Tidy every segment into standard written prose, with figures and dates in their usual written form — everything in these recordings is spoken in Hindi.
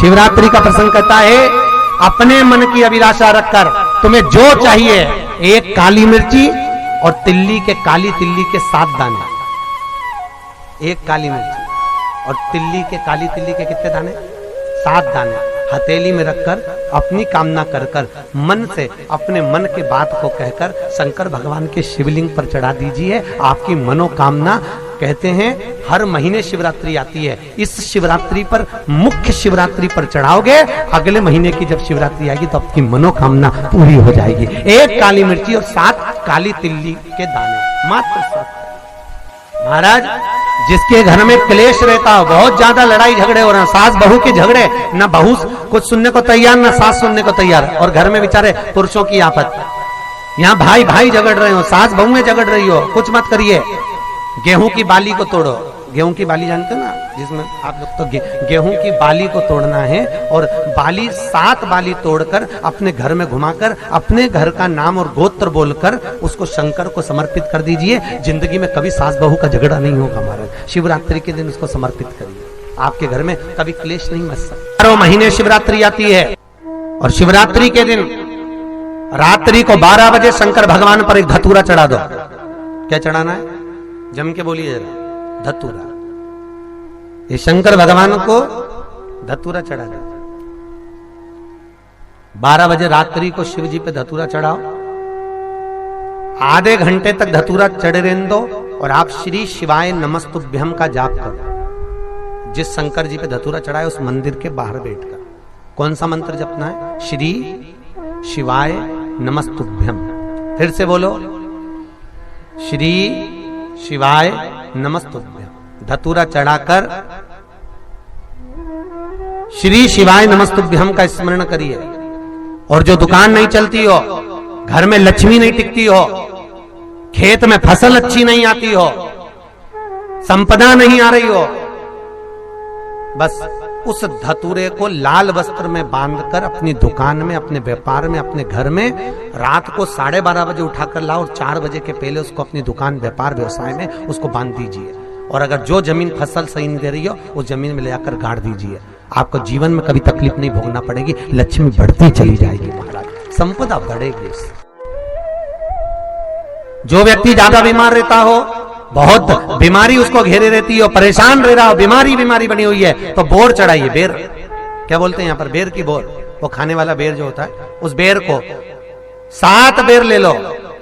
शिवरात्रि का प्रसंग कहता है, अपने मन की अभिलाषा रखकर तुम्हें जो चाहिए, एक काली मिर्ची और काली तिल्ली के 7 दाने। एक काली मिर्ची और काली तिल्ली के कितने दाने? 7 दाने हथेली में रखकर अपनी कामना कर कर मन से अपने मन के बात को कहकर शंकर भगवान के शिवलिंग पर चढ़ा दीजिए। आपकी मनोकामना, कहते हैं हर महीने शिवरात्रि आती है, इस शिवरात्रि पर, मुख्य शिवरात्रि पर चढ़ाओगे, अगले महीने की जब शिवरात्रि आएगी तो आपकी मनोकामना पूरी हो जाएगी। एक काली मिर्ची और 7 काली तिल्ली के दाने, मात्र 7। महाराज, जिसके घर में क्लेश रहता हो, बहुत ज्यादा लड़ाई झगड़े हो रहे हैं, सास बहू के झगड़े, ना बहू कुछ सुनने को तैयार ना सास सुनने को तैयार, और घर में बेचारे पुरुषों की आफत, यहाँ भाई भाई झगड़ रहे हो, सास बहू में झगड़ रही हो, कुछ मत करिए। गेहूं की बाली को तोड़ो। गेहूं की बाली जानते हो ना, जिसमें आप लोग तो गेहूं की बाली को तोड़ना है, और बाली 7 बाली तोड़कर अपने घर में घुमाकर अपने घर का नाम और गोत्र बोलकर उसको शंकर को समर्पित कर दीजिए। जिंदगी में कभी सास बहू का झगड़ा नहीं होगा महाराज। शिवरात्रि के दिन उसको समर्पित करिए, आपके घर में कभी क्लेश नहीं मच सकता। 12 महीने शिवरात्रि आती है, और शिवरात्रि के दिन रात्रि को 12 बजे शंकर भगवान पर एक धतूरा चढ़ा दो। क्या चढ़ाना है? जम के बोलिए जरा, धतूरा। ये शंकर भगवान को धतूरा चढ़ा दो। 12 बजे रात्रि को शिव जी पे धतूरा चढ़ाओ, आधे घंटे तक धतूरा चढ़े रहने दो, और आप श्री शिवाय नमस्तुभ्यम का जाप करो। जिस शंकर जी पे धतूरा चढ़ाए उस मंदिर के बाहर बैठकर कौन सा मंत्र जपना है? श्री शिवाय नमस्तुभ्यम। फिर से बोलो, श्री शिवाय नमस्तुभ्यम। धतूरा चढ़ाकर श्री शिवाय नमस्तुभ्यम का स्मरण करिए। और जो दुकान नहीं चलती हो, घर में लक्ष्मी नहीं टिकती हो, खेत में फसल अच्छी नहीं आती हो, संपदा नहीं आ रही हो, बस उस धतूरे को लाल वस्त्र में बांधकर अपनी दुकान में, अपने व्यापार में, अपने घर में रात को 12:30 बजे उठाकर लाओ, और 4 बजे के पहले उसको अपनी दुकान, व्यापार, व्यवसाय में उसको बांध दीजिए। और अगर जो जमीन फसल सही नहीं दे रही हो, उस जमीन में ले जाकर गाड़ दीजिए। आपको जीवन में कभी तकलीफ नहीं भोगना पड़ेगी, लक्ष्मी बढ़ती चली जाएगी महाराज, संपदा बढ़ेगी। जो व्यक्ति ज्यादा बीमार रहता हो, बहुत बीमारी उसको घेरे रहती है, परेशान रह रहा हो, बीमारी बनी हुई है, तो बोर चढ़ाइए। बेर, क्या बोलते हैं यहाँ पर? बेर की बोर, वो खाने वाला बेर जो होता है, उस बेर को 7 बेर ले लो,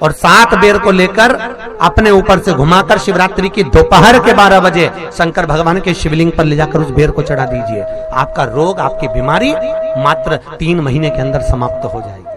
और 7 बेर को लेकर अपने ऊपर से घुमाकर शिवरात्रि की दोपहर के 12 बजे शंकर भगवान के शिवलिंग पर ले जाकर उस बेर को चढ़ा दीजिए। आपका रोग, आपकी बीमारी मात्र 3 महीने के अंदर समाप्त हो जाएगी।